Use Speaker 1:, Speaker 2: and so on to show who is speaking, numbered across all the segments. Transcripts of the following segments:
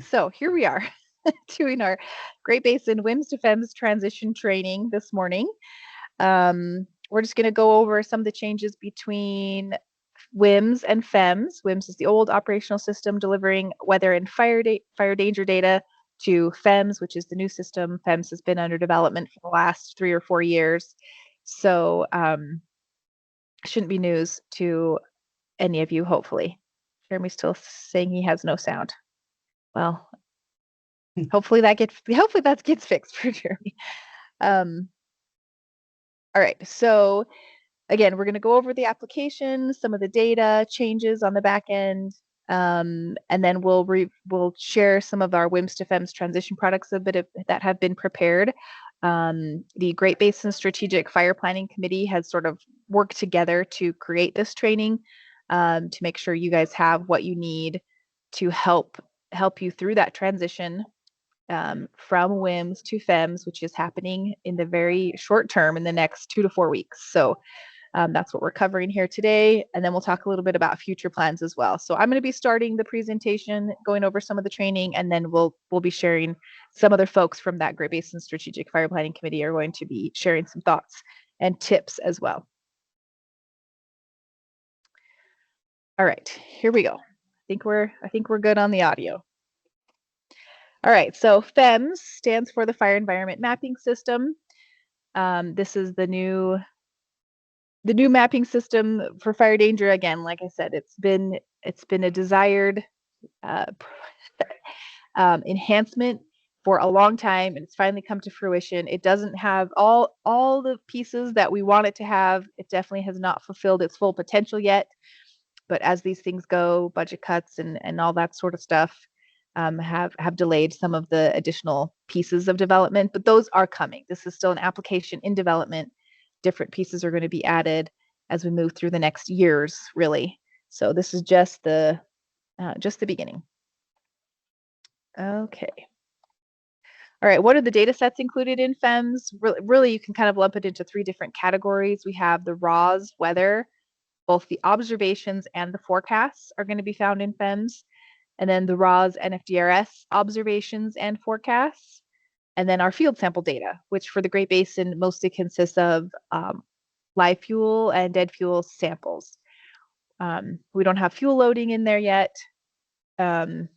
Speaker 1: So here we are doing our Great Basin WIMS to FEMS transition training this morning. We're just going to go over some of the changes between WIMS and FEMS. WIMS is the old operational system delivering weather and fire danger data to FEMS, which is the new system. FEMS has been under development for the last 3 or 4 years. So shouldn't be news to any of you, hopefully. Jeremy's still saying he has no sound. Well, hopefully that gets fixed for Jeremy. All right, so again, we're going to go over the application, some of the data changes on the back end, and then we'll share some of our WIMS to FEMS transition products that have been prepared. The Great Basin Strategic Fire Planning Committee has sort of worked together to create this training to make sure you guys have what you need to help you through that transition from WIMS to FEMS, which is happening in the very short term in the next 2 to 4 weeks. So that's what we're covering here today. And then we'll talk a little bit about future plans as well. So I'm going to be starting the presentation, going over some of the training, and then we'll be sharing some other folks from that Great Basin Strategic Fire Planning Committee are going to be sharing some thoughts and tips as well. All right, here we go. I think we're good on the audio. All right, so FEMS stands for the Fire Environment Mapping System. This is the new mapping system for fire danger. Again, like I said, it's been a desired enhancement for a long time, and it's finally come to fruition. It doesn't have all the pieces that we want it to have. It definitely has not fulfilled its full potential yet. But as these things go, budget cuts and all that sort of stuff have delayed some of the additional pieces of development, but those are coming. This is still an application in development. Different pieces are going to be added as we move through the next years, really. So this is just the beginning. Okay. All right, what are the data sets included in FEMS? Really, you can kind of lump it into 3 different categories. We have the RAWS weather. Both the observations and the forecasts are going to be found in FEMS. And then the RAWS and FDRS observations and forecasts. And then our field sample data, which for the Great Basin mostly consists of live fuel and dead fuel samples. We don't have fuel loading in there yet. And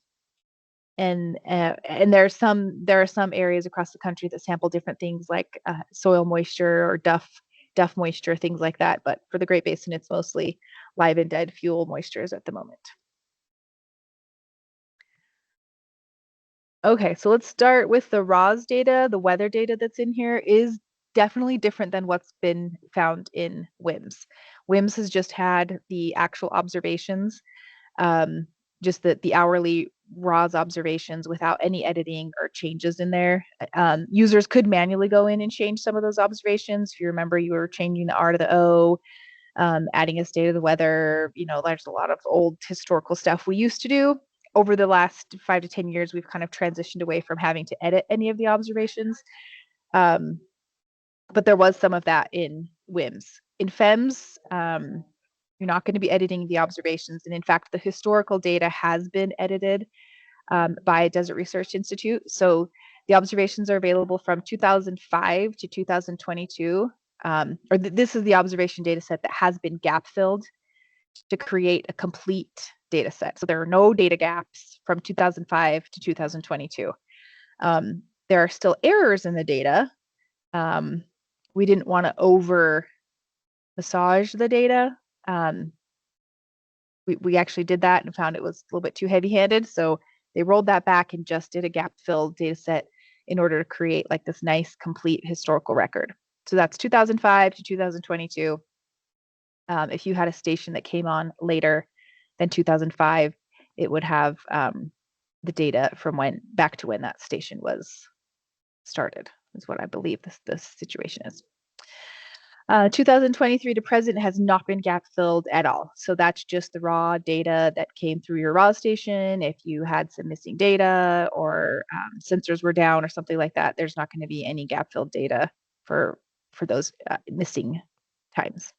Speaker 1: there are some areas across the country that sample different things like soil moisture or duff moisture, things like that. But for the Great Basin, it's mostly live and dead fuel moistures at the moment. Okay, so let's start with the RAWS data. The weather data that's in here is definitely different than what's been found in WIMS. WIMS has just had the actual observations, just the hourly RAWS observations without any editing or changes in there. Users could manually go in and change some of those observations. If you remember, you were changing the R to the O, adding a state of the weather. There's a lot of old historical stuff we used to do. Over the last 5 to 10 years, we've kind of transitioned away from having to edit any of the observations. But there was some of that in WIMS. In FEMS, you're not going to be editing the observations. And in fact, the historical data has been edited by Desert Research Institute. So the observations are available from 2005 to 2022. This is the observation data set that has been gap filled to create a complete data set. So there are no data gaps from 2005 to 2022. There are still errors in the data. We didn't want to over massage the data. We actually did that and found it was a little bit too heavy-handed. So they rolled that back and just did a gap-filled data set in order to create like this nice, complete historical record. So that's 2005 to 2022. If you had a station that came on later than 2005, it would have the data from back to when that station was started, is what I believe this situation is. 2023 to present has not been gap filled at all. So that's just the raw data that came through your raw station. If you had some missing data or sensors were down or something like that, there's not going to be any gap filled data for those missing times.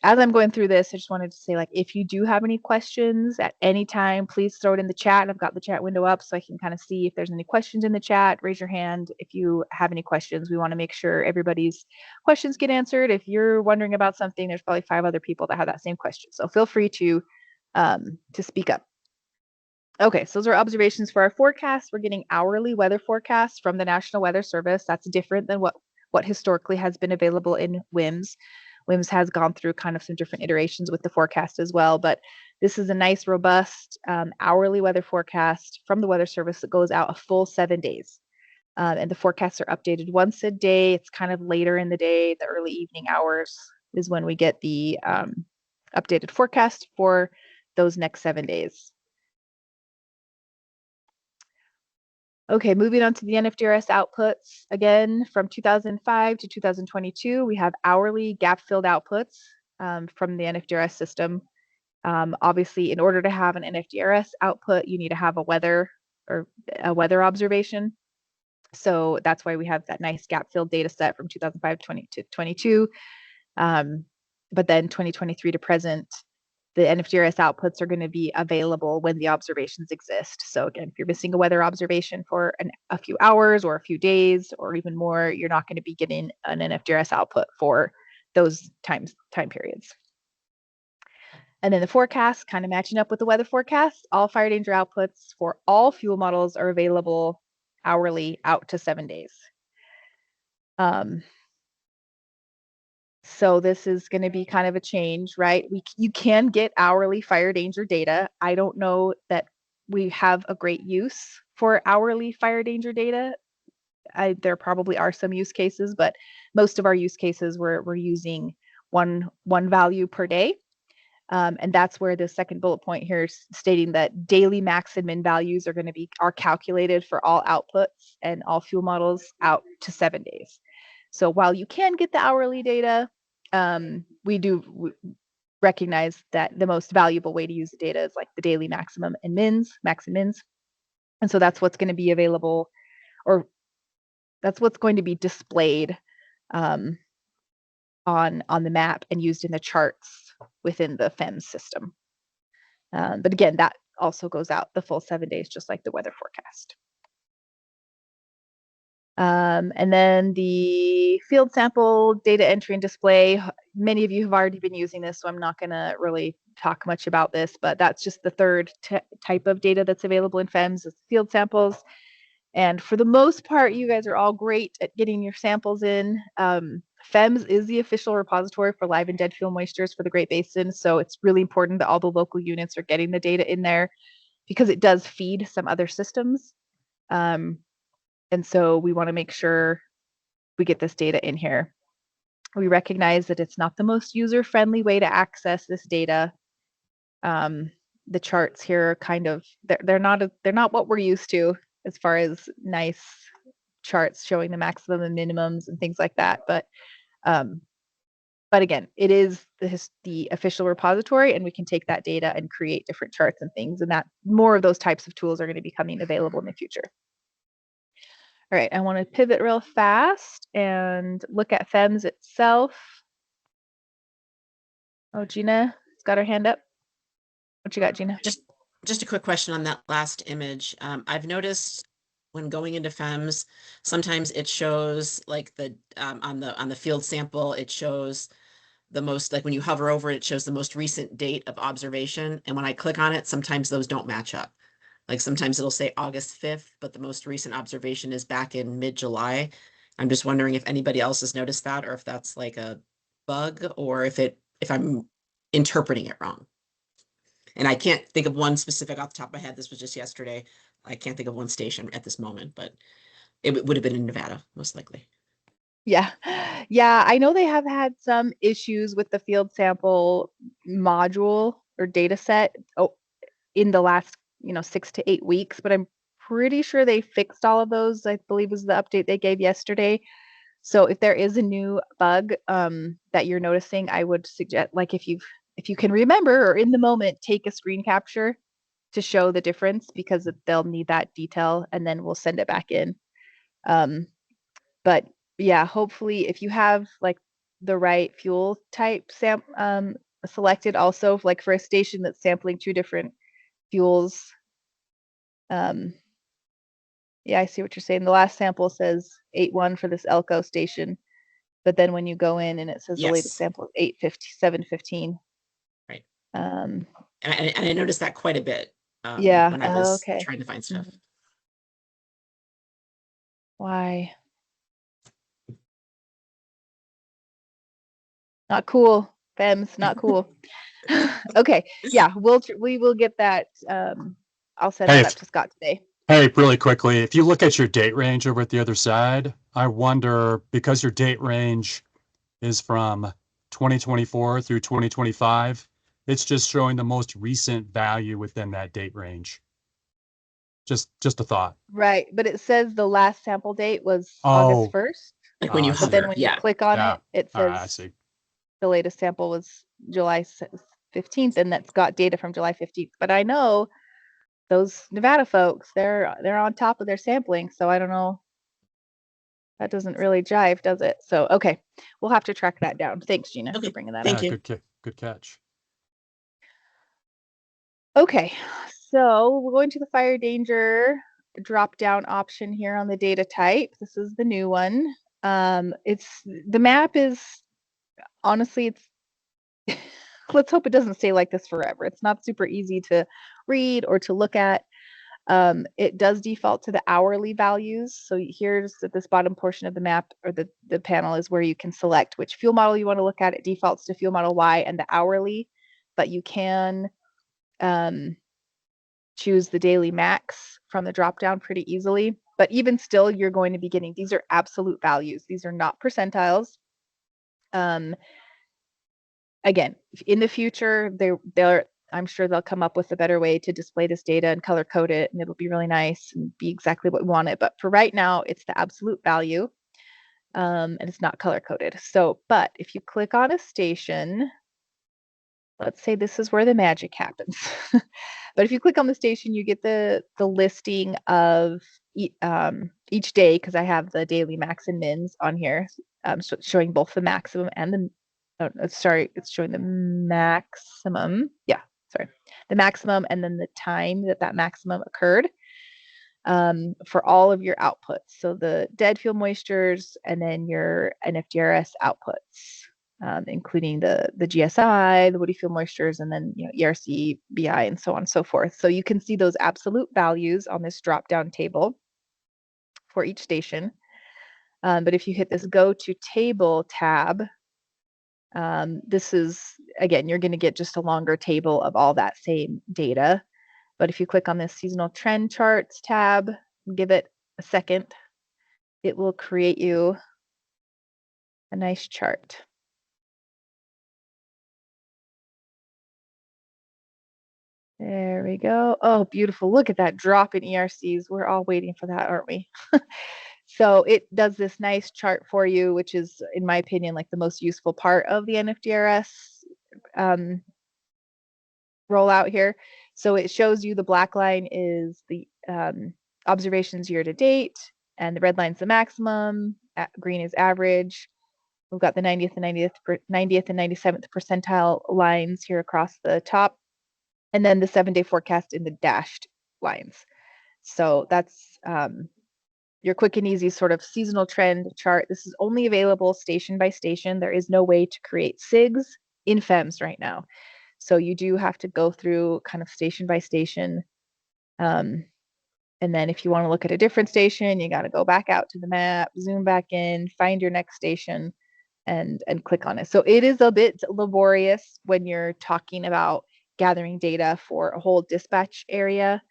Speaker 1: as I'm going through this, I just wanted to say, like, if you do have any questions at any time, please throw it in the chat. I've got the chat window up so I can kind of see if there's any questions in the chat. Raise your hand if you have any questions. We want to make sure everybody's questions get answered. If you're wondering about something, there's probably 5 other people that have that same question. So feel free to speak up. Okay, so those are observations for our forecast. We're getting hourly weather forecasts from the National Weather Service. That's different than what historically has been available in WIMS. WIMS has gone through kind of some different iterations with the forecast as well, but this is a nice, robust hourly weather forecast from the Weather Service that goes out a full 7 days. And the forecasts are updated once a day. It's kind of later in the day, the early evening hours is when we get the updated forecast for those next 7 days. Okay, moving on to the NFDRS outputs. Again, from 2005 to 2022, we have hourly gap-filled outputs from the NFDRS system. Obviously, in order to have an NFDRS output, you need to have a weather observation. So that's why we have that nice gap-filled data set from 2005 to 22. But then 2023 to present, the NFDRS outputs are going to be available when the observations exist. So again, if you're missing a weather observation for a few hours or a few days or even more, you're not going to be getting an NFDRS output for those time periods. And then the forecast, kind of matching up with the weather forecast, all fire danger outputs for all fuel models are available hourly out to 7 days. So this is going to be kind of a change, right? You can get hourly fire danger data. I don't know that we have a great use for hourly fire danger data. There probably are some use cases, but most of our use cases we're using one value per day. And that's where the second bullet point here is stating that daily max and min values are calculated for all outputs and all fuel models out to 7 days. So while you can get the hourly data, we do recognize that the most valuable way to use the data is like the daily max and mins. And so that's what's going to be available, or that's what's going to be displayed on the map and used in the charts within the FEMS system. But again, that also goes out the full 7 days, just like the weather forecast. And then the field sample data entry and display, many of you have already been using this, so I'm not going to really talk much about this, but that's just the third type of data that's available in FEMS is field samples. And for the most part, you guys are all great at getting your samples in. FEMS is the official repository for live and dead fuel moistures for the Great Basin, so it's really important that all the local units are getting the data in there because it does feed some other systems. And so we want to make sure we get this data in here. We recognize that it's not the most user-friendly way to access this data. The charts here are kind of, they're not what we're used to as far as nice charts showing the maximum and minimums and things like that. But again, it is the official repository, and we can take that data and create different charts and things, and that more of those types of tools are going to be coming available in the future. All right, I want to pivot real fast and look at FEMS itself. Oh, Gina's got her hand up. What you got, Gina?
Speaker 2: Just a quick question on that last image. I've noticed when going into FEMS, sometimes it shows like the on the field sample, it shows the most, like when you hover over it, it shows the most recent date of observation. And when I click on it, sometimes those don't match up. Like sometimes it'll say August 5th, but the most recent observation is back in mid-July. I'm just wondering if anybody else has noticed that, or if that's like a bug, or if I'm interpreting it wrong. And I can't think of one specific off the top of my head. This was just yesterday. I can't think of one station at this moment, but it would have been in Nevada, most likely.
Speaker 1: Yeah, I know they have had some issues with the field sample module or data set in the last 6 to 8 weeks, but I'm pretty sure they fixed all of those. I believe was the update they gave yesterday. So if there is a new bug that you're noticing, I would suggest, like, if you can remember or in the moment, take a screen capture to show the difference, because they'll need that detail, and then we'll send it back in. But yeah, hopefully if you have like the right fuel type selected also, like for a station that's sampling 2 different fuels. Yeah, I see what you're saying. The last sample says 8.1 for this Elko station, but then when you go in and it says the latest
Speaker 2: Yes,
Speaker 1: sample is 8:57:15.
Speaker 2: right.
Speaker 1: Um,
Speaker 2: And I noticed that quite a bit
Speaker 1: yeah,
Speaker 2: when I was
Speaker 1: okay.
Speaker 2: trying to find stuff.
Speaker 1: Why? Not cool. FEMS, not cool. Okay, yeah, we will get that. I'll send that up to Scott today.
Speaker 3: Hey, really quickly, if you look at your date range over at the other side, I wonder, because your date range is from 2024 through 2025, it's just showing the most recent value within that date range. Just a thought.
Speaker 1: Right, but it says the last sample date was August
Speaker 3: Oh,
Speaker 1: 1st.
Speaker 2: Like when you
Speaker 3: I
Speaker 1: But then
Speaker 2: hover,
Speaker 1: when you
Speaker 2: yeah.
Speaker 1: click on
Speaker 3: Yeah.
Speaker 1: it, it
Speaker 3: All right, I
Speaker 1: says
Speaker 3: see.
Speaker 1: the latest sample was July 15th, and that's got data from July 15th. But I know those Nevada folks, they're on top of their sampling, so I don't know. That doesn't really jive, does it? So, okay, we'll have to track that down. Thanks, Gina,
Speaker 2: Okay,
Speaker 1: for bringing that
Speaker 2: thank
Speaker 1: up.
Speaker 3: Yeah,
Speaker 2: you.
Speaker 3: good catch.
Speaker 1: Okay, so we're going to the fire danger drop down option here on the data type. This is the new one. It's the map is honestly, it's let's hope it doesn't stay like this forever. It's not super easy to read or to look at. It does default to the hourly values. So here's at this bottom portion of the map or the panel is where you can select which fuel model you want to look at. It defaults to fuel model Y and the hourly, but you can choose the daily max from the drop down pretty easily. But even still, you're going to be getting, these are absolute values. These are not percentiles. Again, in the future, I'm sure they'll come up with a better way to display this data and color code it, and it'll be really nice and be exactly what we want it. But for right now, it's the absolute value, and it's not color coded. So, but if you click on a station, let's say this is where the magic happens. But if you click on the station, you get the listing of each day, because I have the daily max and mins on here, so showing both the maximum and the sorry, it's showing the maximum. Yeah, sorry, the maximum and then the time that maximum occurred for all of your outputs. So the dead fuel moistures and then your NFDRS outputs, including the GSI, the woody fuel moistures, and then ERC, BI, and so on and so forth. So you can see those absolute values on this drop-down table for each station. But if you hit this Go to Table tab, this is, again, you're going to get just a longer table of all that same data. But if you click on this Seasonal Trend Charts tab, give it a second, it will create you a nice chart. There we go. Oh, beautiful. Look at that drop in ERCs. We're all waiting for that, aren't we? So it does this nice chart for you, which is, in my opinion, like the most useful part of the NFDRS rollout here. So it shows you the black line is the observations year to date, and the red line's the maximum, green is average. We've got the 90th and 97th percentile lines here across the top, and then the 7-day forecast in the dashed lines. So that's your quick and easy sort of seasonal trend chart. This is only available station by station. There is no way to create SIGs in FEMS right now. So you do have to go through kind of station by station. And then if you want to look at a different station, you got to go back out to the map, zoom back in, find your next station, and click on it. So it is a bit laborious when you're talking about gathering data for a whole dispatch area,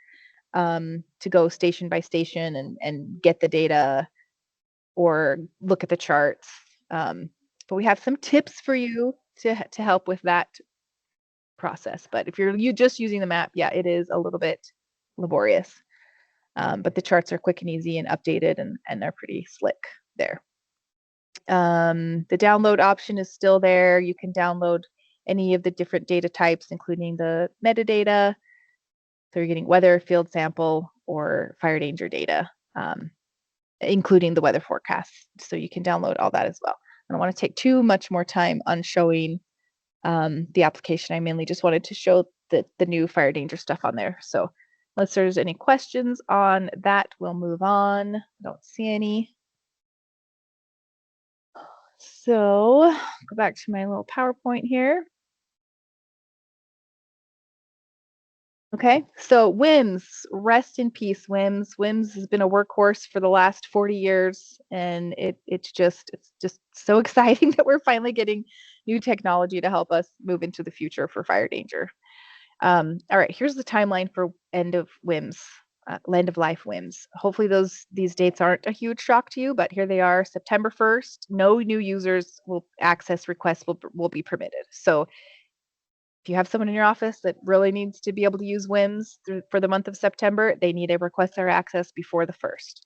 Speaker 1: to go station by station and get the data or look at the charts. But we have some tips for you to help with that process. But if you're just using the map, yeah, it is a little bit laborious. But the charts are quick and easy and updated, and they're pretty slick there. The download option is still there. You can download any of the different data types, including the metadata. So you're getting weather, field sample, or fire danger data, including the weather forecast. So you can download all that as well. I don't want to take too much more time on showing the application. I mainly just wanted to show the new fire danger stuff on there. So unless there's any questions on that, we'll move on. I don't see any. So go back to my little PowerPoint here. Okay, so WIMS, rest in peace, WIMS. WIMS has been a workhorse for the last 40 years, and it's just so exciting that we're finally getting new technology to help us move into the future for fire danger. All right, here's the timeline for end of WIMS, end of life WIMS. Hopefully these dates aren't a huge shock to you, but here they are. September 1st, no new users will access requests will be permitted. So if you have someone in your office that really needs to be able to use WIMS for the month of September, they need a request their access before the 1st.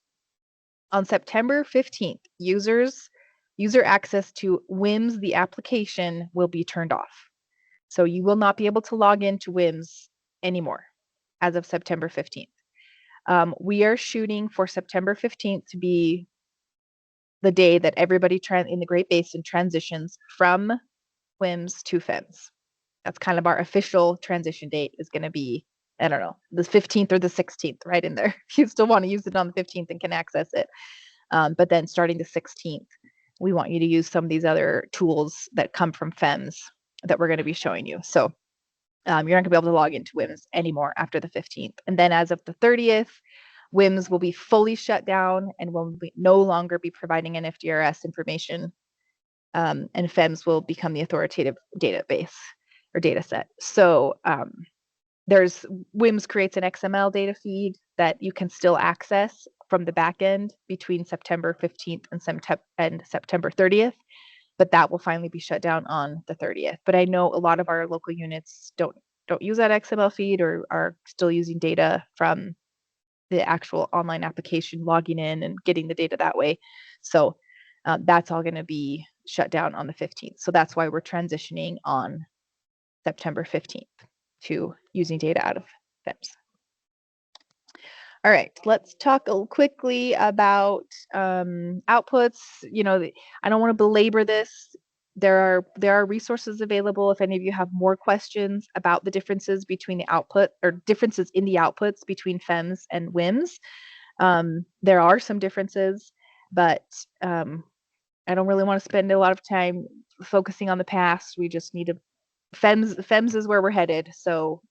Speaker 1: On September 15th, user access to WIMS, the application, will be turned off. So you will not be able to log into WIMS anymore as of September 15th. We are shooting for September 15th to be the day that everybody in the Great Basin transitions from WIMS to FEMS. That's kind of our official transition date is going to be, I don't know, the 15th or the 16th, right in there. If you still want to use it on the 15th and can access it. But then starting the 16th, we want you to use some of these other tools that come from FEMS that we're going to be showing you. So you're not going to be able to log into WIMS anymore after the 15th. And then as of the 30th, WIMS will be fully shut down and will no longer be providing an FDRS information. And FEMS will become the authoritative database or data set. So there's WIMS creates an XML data feed that you can still access from the back end between September 15th and September 30th, but that will finally be shut down on the 30th. But I know a lot of our local units don't use that XML feed or are still using data from the actual online application, logging in and getting the data that way. So that's all going to be shut down on the 15th. So that's why we're transitioning on September 15th to using data out of FEMS. All right, let's talk quickly about outputs. You know, I don't want to belabor this. There are resources available if any of you have more questions about the differences between the output or differences in the outputs between FEMS and WIMS. There are some differences, but I don't really want to spend a lot of time focusing on the past. We just need to FEMS is where we're headed. So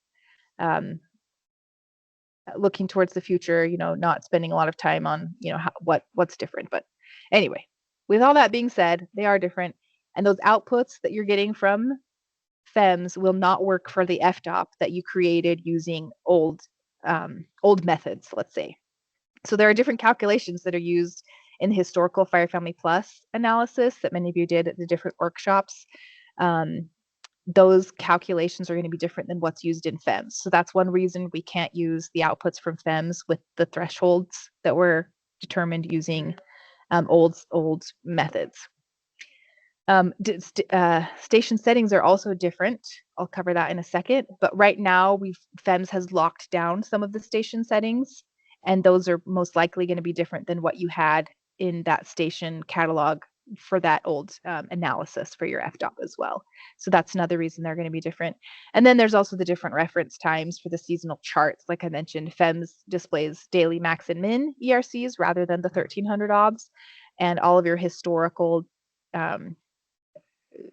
Speaker 1: looking towards the future, you know, not spending a lot of time on, you know, what's different. But anyway, with all that being said, they are different. And those outputs that you're getting from FEMS will not work for the FDOP that you created using old methods, let's say. So there are different calculations that are used in the historical Fire Family Plus analysis that many of you did at the different workshops. Those calculations are going to be different than what's used in FEMS. So that's one reason we can't use the outputs from FEMS with the thresholds that were determined using old methods. Station settings are also different. I'll cover that in a second. But right now, FEMS has locked down some of the station settings, and those are most likely going to be different than what you had in that station catalog for that old analysis for your FDOP as well. So that's another reason they're going to be different. And then there's also the different reference times for the seasonal charts. Like I mentioned, FEMS displays daily max and min ERCs rather than the 1300 OBS, and all of your historical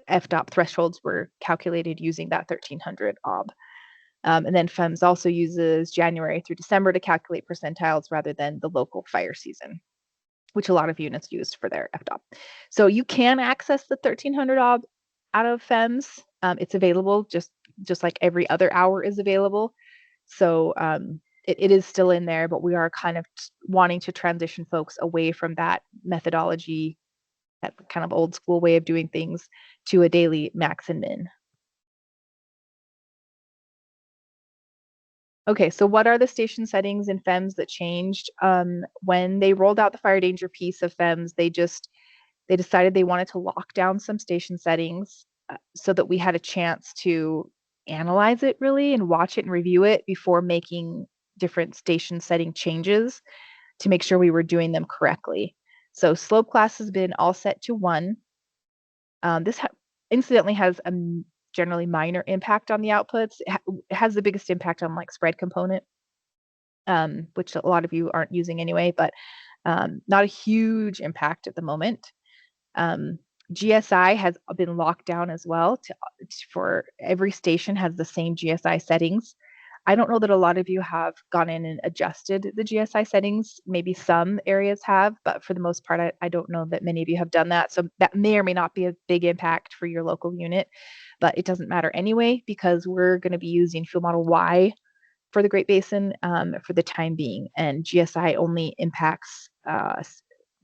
Speaker 1: FDOP thresholds were calculated using that 1300 OB. And then FEMS also uses January through December to calculate percentiles rather than the local fire season, which a lot of units used for their FDOP. So you can access the 1300 OB out of FEMS. It's available just like every other hour is available. So it is still in there, but we are kind of wanting to transition folks away from that methodology, that kind of old school way of doing things, to a daily max and min. Okay, so what are the station settings in FEMS that changed? When they rolled out the fire danger piece of FEMS, they decided they wanted to lock down some station settings so that we had a chance to analyze it really and watch it and review it before making different station setting changes to make sure we were doing them correctly. So slope class has been all set to 1. This incidentally has a generally minor impact on the outputs. It has the biggest impact on like spread component, which a lot of you aren't using anyway, but not a huge impact at the moment. GSI has been locked down as well for every station has the same GSI settings. I don't know that a lot of you have gone in and adjusted the GSI settings. Maybe some areas have, but for the most part, I don't know that many of you have done that. So that may or may not be a big impact for your local unit, but it doesn't matter anyway, because we're going to be using fuel model Y for the Great Basin for the time being. And GSI only impacts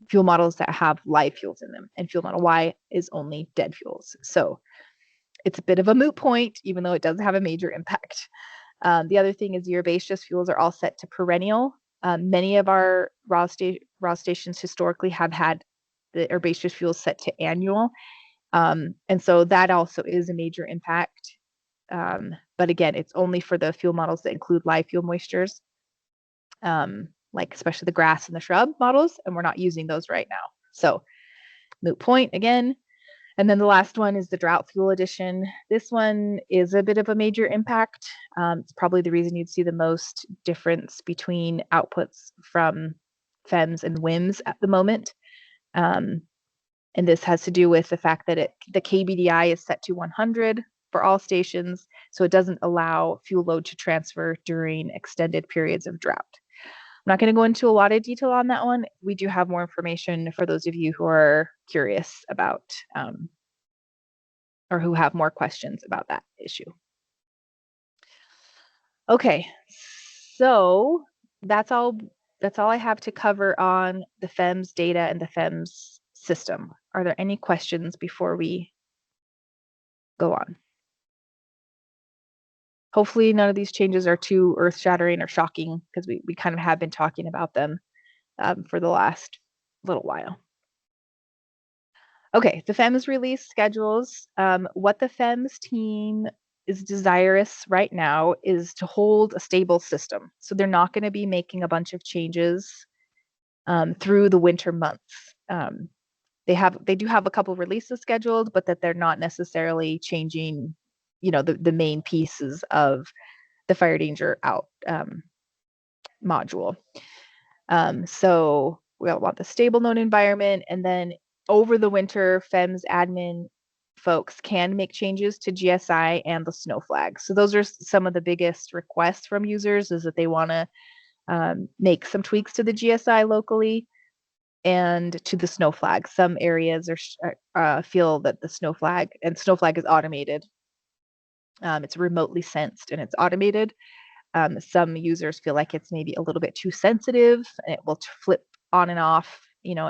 Speaker 1: fuel models that have live fuels in them, and fuel model Y is only dead fuels. So it's a bit of a moot point, even though it does have a major impact. The other thing is your herbaceous fuels are all set to perennial. Many of our raw stations historically have had the herbaceous fuels set to annual. And so that also is a major impact. But again, it's only for the fuel models that include live fuel moistures, like especially the grass and the shrub models, and we're not using those right now. So moot point again. And then the last one is the drought fuel edition. This one is a bit of a major impact. It's probably the reason you'd see the most difference between outputs from FEMS and WIMS at the moment. And this has to do with the fact that the KBDI is set to 100 for all stations, so it doesn't allow fuel load to transfer during extended periods of drought. I'm not going to go into a lot of detail on that one. We do have more information for those of you who are curious about or who have more questions about that issue. Okay, so that's all I have to cover on the FEMS data and the FEMS system. Are there any questions before we go on? Hopefully none of these changes are too earth-shattering or shocking, because we kind of have been talking about them for the last little while. Okay, the FEMS release schedules. What the FEMS team is desirous right now is to hold a stable system. So they're not going to be making a bunch of changes through the winter months. They do have a couple releases scheduled, but that they're not necessarily changing, the main pieces of the fire danger out module. So we all want the stable known environment, and then over the winter, FEMS admin folks can make changes to GSI and the snow flag. So those are some of the biggest requests from users, is that they want to make some tweaks to the GSI locally and to the snow flag. Some areas feel that the snow flag is automated. It's remotely sensed and it's automated. Some users feel like it's maybe a little bit too sensitive, and it will flip on and off,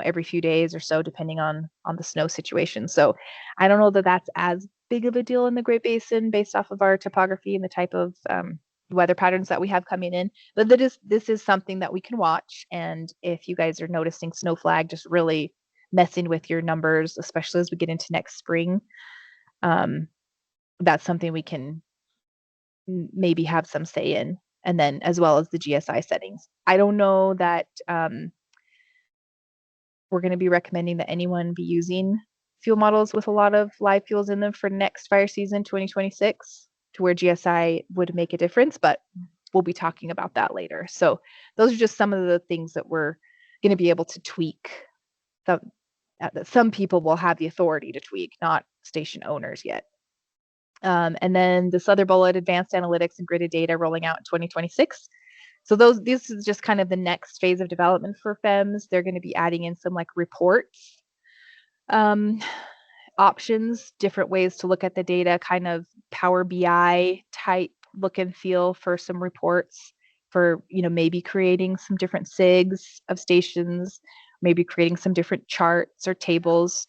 Speaker 1: every few days or so, depending on the snow situation. So I don't know that that's as big of a deal in the Great Basin based off of our topography and the type of weather patterns that we have coming in. But this is something that we can watch. And if you guys are noticing snow flag just really messing with your numbers, especially as we get into next spring, that's something we can maybe have some say in, and then as well as the GSI settings. I don't know that we're going to be recommending that anyone be using fuel models with a lot of live fuels in them for next fire season 2026, to where GSI would make a difference, but we'll be talking about that later. So those are just some of the things that we're going to be able to tweak, that some people will have the authority to tweak, not station owners yet. And then this other bullet, advanced analytics and gridded data, rolling out in 2026. So this is just kind of the next phase of development for FEMS. They're going to be adding in some like reports options, different ways to look at the data, kind of Power BI type look and feel for some reports, for maybe creating some different SIGs of stations, maybe creating some different charts or tables.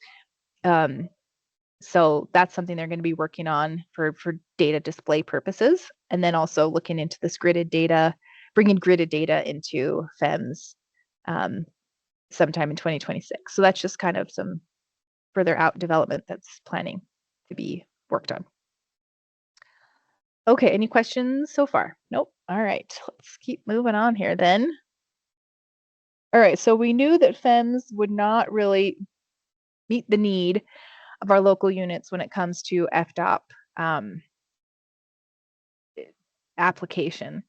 Speaker 1: So that's something they're going to be working on for data display purposes. And then also looking into this gridded data, bringing gridded data into FEMS sometime in 2026. So that's just kind of some further out development that's planning to be worked on. Okay, any questions so far? Nope. All right, let's keep moving on here then. All right, so we knew that FEMS would not really meet the need of our local units when it comes to FDOP application.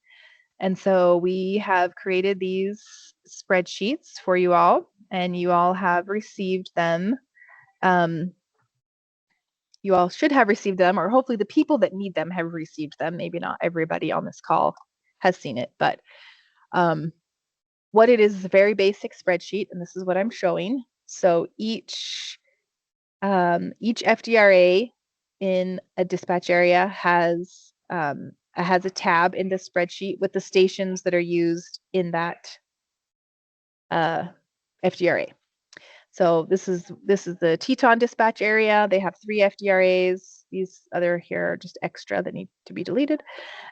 Speaker 1: And so we have created these spreadsheets for you all, and you all have received them. You all should have received them, or hopefully the people that need them have received them. Maybe not everybody on this call has seen it, but what it is a very basic spreadsheet, and this is what I'm showing. So each FDRA in a dispatch area has a tab in the spreadsheet with the stations that are used in that FDRA. So this is the Teton dispatch area. They have 3 FDRAs. These other here are just extra that need to be deleted.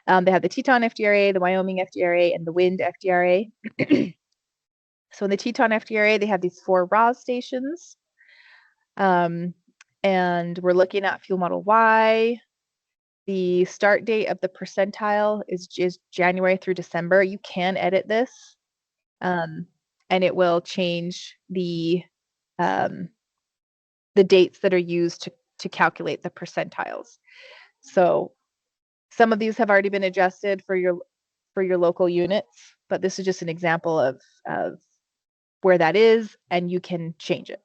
Speaker 1: They have the Teton FDRA, the Wyoming FDRA, and the Wind FDRA. So in the Teton FDRA, they have these 4 RAS stations. And we're looking at fuel model Y. The start date of the percentile is January through December. You can edit this, and it will change the dates that are used to calculate the percentiles. So some of these have already been adjusted for your local units, but this is just an example of where that is, and you can change it.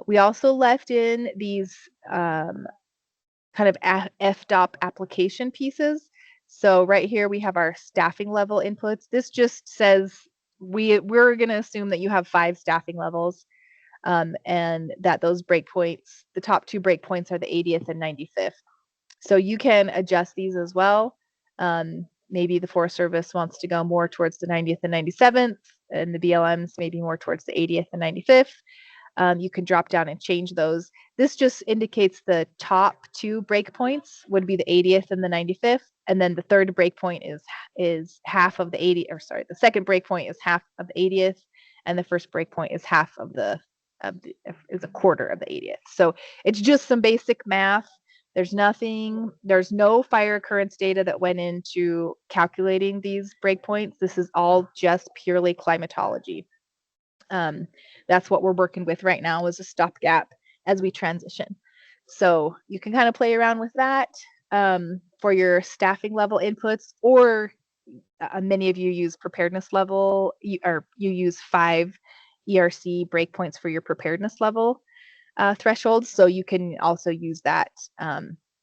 Speaker 1: We also left in these kind of FDOP application pieces. So right here we have our staffing level inputs. This just says we're going to assume that you have 5 staffing levels, and that those breakpoints, the top 2 breakpoints are the 80th and 95th. So you can adjust these as well. Maybe the Forest Service wants to go more towards the 90th and 97th, and the BLMs maybe more towards the 80th and 95th. You can drop down and change those. This just indicates the top 2 breakpoints would be the 80th and the 95th, and then the third breakpoint is half of the 80, or sorry, the second breakpoint is half of the 80th, and the first breakpoint is half of the is a quarter of the 80th. So it's just some basic math. There's no fire occurrence data that went into calculating these breakpoints. This is all just purely climatology. That's what we're working with right now as a stopgap as we transition. So you can kind of play around with that for your staffing level inputs, or many of you use preparedness level, or you use 5 ERC breakpoints for your preparedness level thresholds. So you can also use that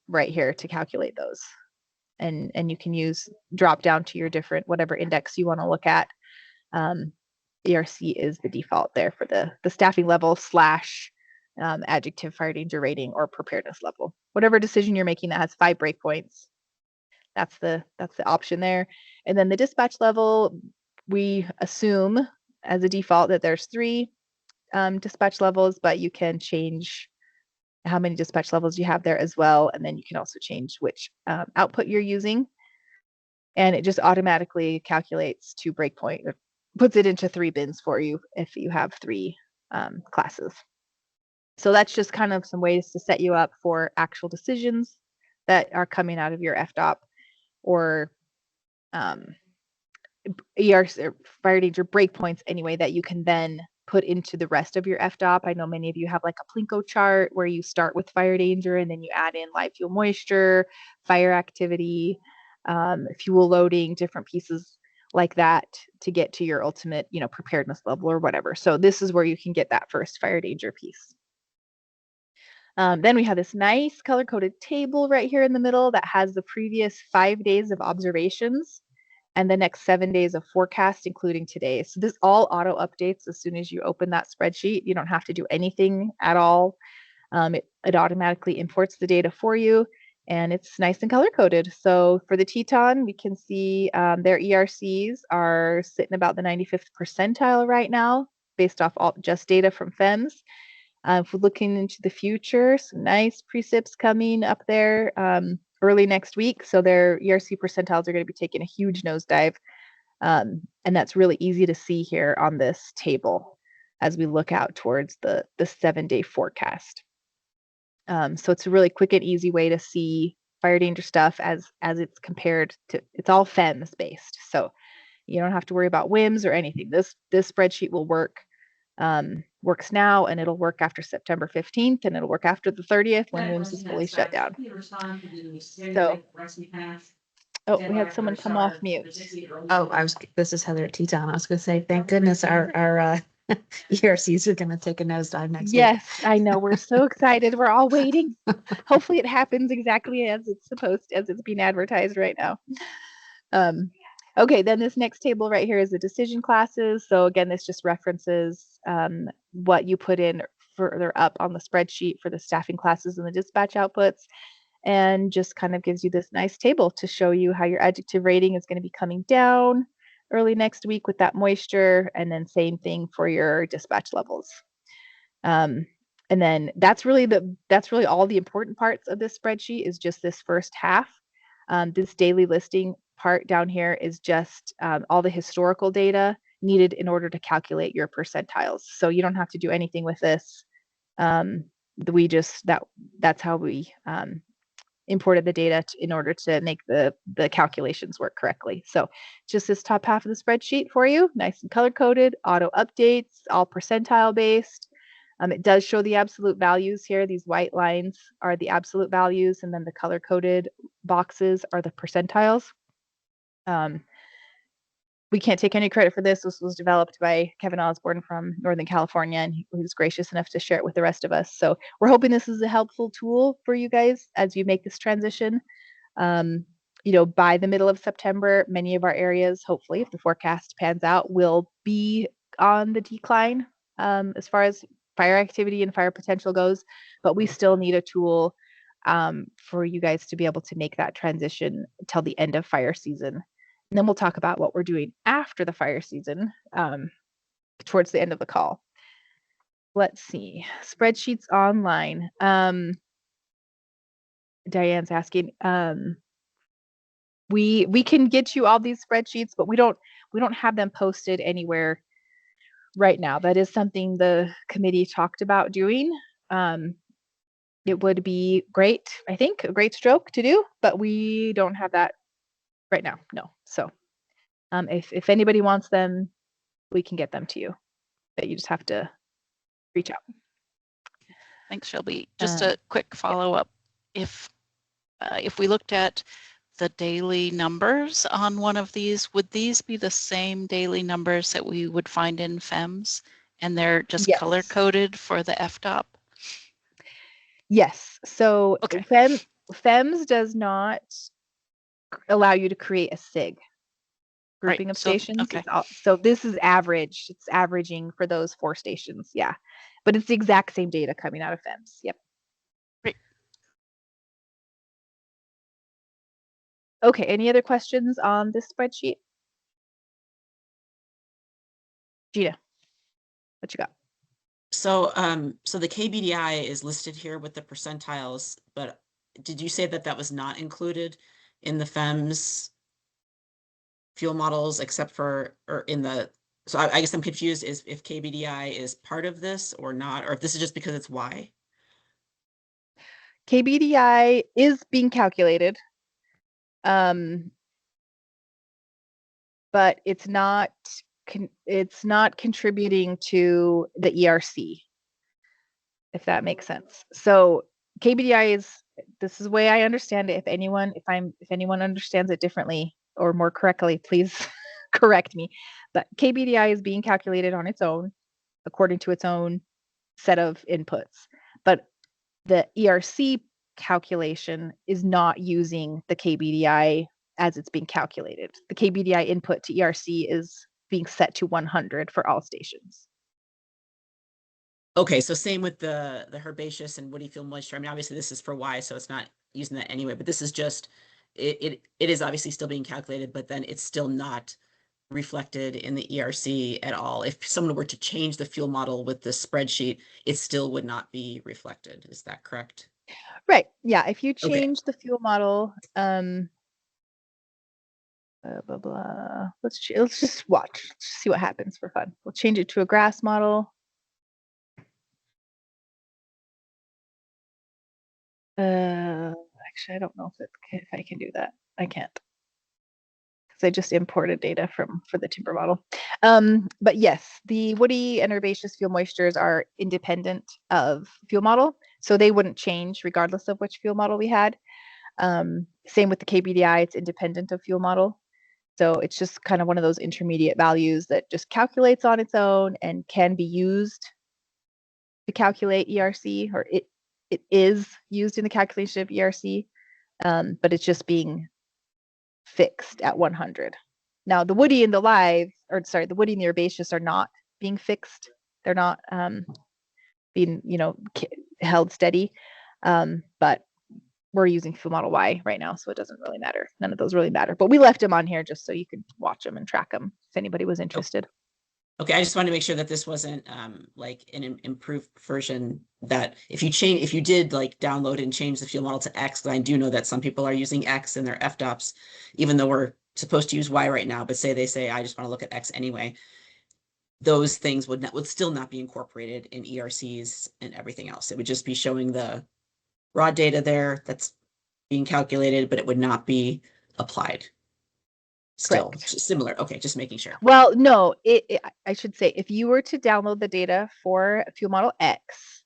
Speaker 1: right here to calculate those. And you can drop down to your different, whatever index you want to look at. ERC is the default there for the staffing level / adjective fire danger rating or preparedness level. Whatever decision you're making that has 5 breakpoints, that's the option there. And then the dispatch level, we assume as a default that there's 3 dispatch levels, but you can change how many dispatch levels you have there as well. And then you can also change which output you're using. And it just automatically calculates to breakpoint, puts it into 3 bins for you if you have 3 classes. So that's just kind of some ways to set you up for actual decisions that are coming out of your FDOP or ERC, or fire danger breakpoints anyway, that you can then put into the rest of your FDOP. I know many of you have like a Plinko chart where you start with fire danger and then you add in live fuel moisture, fire activity, fuel loading, different pieces like that to get to your ultimate, preparedness level or whatever. So this is where you can get that first fire danger piece. Then we have this nice color-coded table right here in the middle that has the previous 5 days of observations and the next 7 days of forecast, including today. So this all auto updates as soon as you open that spreadsheet. You don't have to do anything at all. It automatically imports the data for you, and it's nice and color-coded. So for the Teton, we can see their ERCs are sitting about the 95th percentile right now, based off just data from FEMS. If we're looking into the future, some nice precipits coming up there early next week. So their ERC percentiles are going to be taking a huge nosedive. And that's really easy to see here on this table as we look out towards the 7-day forecast. So it's a really quick and easy way to see fire danger stuff as it's compared to, it's all FEMS based. So you don't have to worry about WIMS or anything. This spreadsheet will work works now, and it'll work after September 15th, and it'll work after the 30th when WIMS is fully shut down. So, oh, we had someone come off mute.
Speaker 4: Oh, this is Heather Teton. I was gonna say, thank goodness our ERCs are gonna take a nosedive next week.
Speaker 1: Yes, I know. We're so excited. We're all waiting. Hopefully it happens exactly as it's supposed, as it's being advertised right now. Okay, then this next table right here is the decision classes. So again, this just references what you put in further up on the spreadsheet for the staffing classes and the dispatch outputs, and just kind of gives you this nice table to show you how your adjective rating is going to be coming down early next week with that moisture, and then same thing for your dispatch levels. And then that's really all the important parts of this spreadsheet is just this first half. This daily listing part down here is just all the historical data needed in order to calculate your percentiles. So you don't have to do anything with this. That's how we imported the data in order to make the calculations work correctly. So just this top half of the spreadsheet for you, nice and color coded, auto updates, all percentile based. It does show the absolute values here. These white lines are the absolute values, and then the color coded boxes are the percentiles. We can't take any credit for this. This was developed by Kevin Osborne from Northern California, and he was gracious enough to share it with the rest of us. So we're hoping this is a helpful tool for you guys as you make this transition. By the middle of September, many of our areas, hopefully, if the forecast pans out, will be on the decline as far as fire activity and fire potential goes, but we still need a tool for you guys to be able to make that transition until the end of fire season. And then we'll talk about what we're doing after the fire season towards the end of the call. Let's see, spreadsheets online. Diane's asking, we can get you all these spreadsheets, but we don't have them posted anywhere right now. That is something the committee talked about doing. It would be great, I think, a great stroke to do, but we don't have that right now. No. So if anybody wants them, we can get them to you, but you just have to reach out.
Speaker 5: Thanks, Shelby. Just a quick follow-up. If we looked at the daily numbers on one of these, would these be the same daily numbers that we would find in FEMS, and they're just
Speaker 1: Yes.
Speaker 5: color-coded for the FTOP?
Speaker 1: Yes. So
Speaker 5: Okay.
Speaker 1: FEMS does not allow you to create a SIG grouping of stations.
Speaker 5: Okay.
Speaker 1: So this is average. It's averaging for those 4 stations. Yeah. But it's the exact same data coming out of FEMS. Yep.
Speaker 5: Great.
Speaker 1: Okay. Any other questions on this spreadsheet? Gina, what you got?
Speaker 2: So, so the KBDI is listed here with the percentiles, but did you say that that was not included in the FEMS fuel models except for, or in the, so I guess I'm confused is if KBDI is part of this or not, or if this is just because it's Y?
Speaker 1: KBDI is being calculated, but it's not contributing to the ERC, if that makes sense. So KBDI is, this is the way I understand it. If anyone understands it differently or more correctly, please correct me. But KBDI is being calculated on its own according to its own set of inputs. But the ERC calculation is not using the KBDI as it's being calculated. The KBDI input to ERC is being set to 100 for all stations.
Speaker 2: Okay, so same with the herbaceous and woody field moisture. I mean, obviously this is for Y, so it's not using that anyway, but this is just, it is obviously still being calculated, but then it's still not reflected in the ERC at all. If someone were to change the fuel model with this spreadsheet, it still would not be reflected. Is that correct?
Speaker 1: Right. Yeah. If you
Speaker 2: Okay.
Speaker 1: change the fuel model, let's just watch, see what happens for fun. We'll change it to a grass model. Actually, I don't know if I can do that. I can't. I just imported data for the timber model. But yes, the woody and herbaceous fuel moistures are independent of fuel model, so they wouldn't change regardless of which fuel model we had. Same with the KBDI, it's independent of fuel model. So it's just kind of one of those intermediate values that just calculates on its own and can be used to calculate ERC, or it is used in the calculation of ERC, but it's just being fixed at 100. Now the woody and the the woody and the herbaceous are not being fixed. They're not being, held steady. But we're using fuel model Y right now, so it doesn't really matter. None of those really matter. But we left them on here just so you could watch them and track them if anybody was interested.
Speaker 2: Okay, I just wanted to make sure that this wasn't like an improved version, that if you did like download and change the fuel model to X, I do know that some people are using X in their FDOPs, even though we're supposed to use Y right now, but they say, I just want to look at X anyway. Those things would still not be incorporated in ERCs and everything else. It would just be showing the raw data there that's being calculated, but it would not be applied. Still
Speaker 1: Correct.
Speaker 2: similar. Okay, just making sure.
Speaker 1: Well, no, I should say, if you were to download the data for fuel model X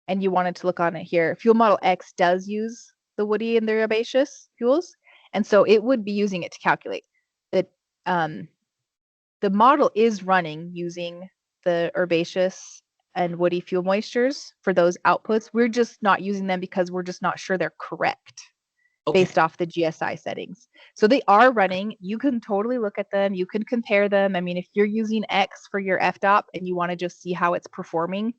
Speaker 1: and you wanted to look on it here, fuel model X does use the woody and the herbaceous fuels, and so it would be using it to calculate that. The model is running using the herbaceous and woody fuel moistures for those outputs. We're just not using them because we're just not sure they're correct. Okay. Based off the GSI settings. So they are running. You can totally look at them. You can compare them. I mean, if you're using X for your FDOP and you want to just see how it's performing,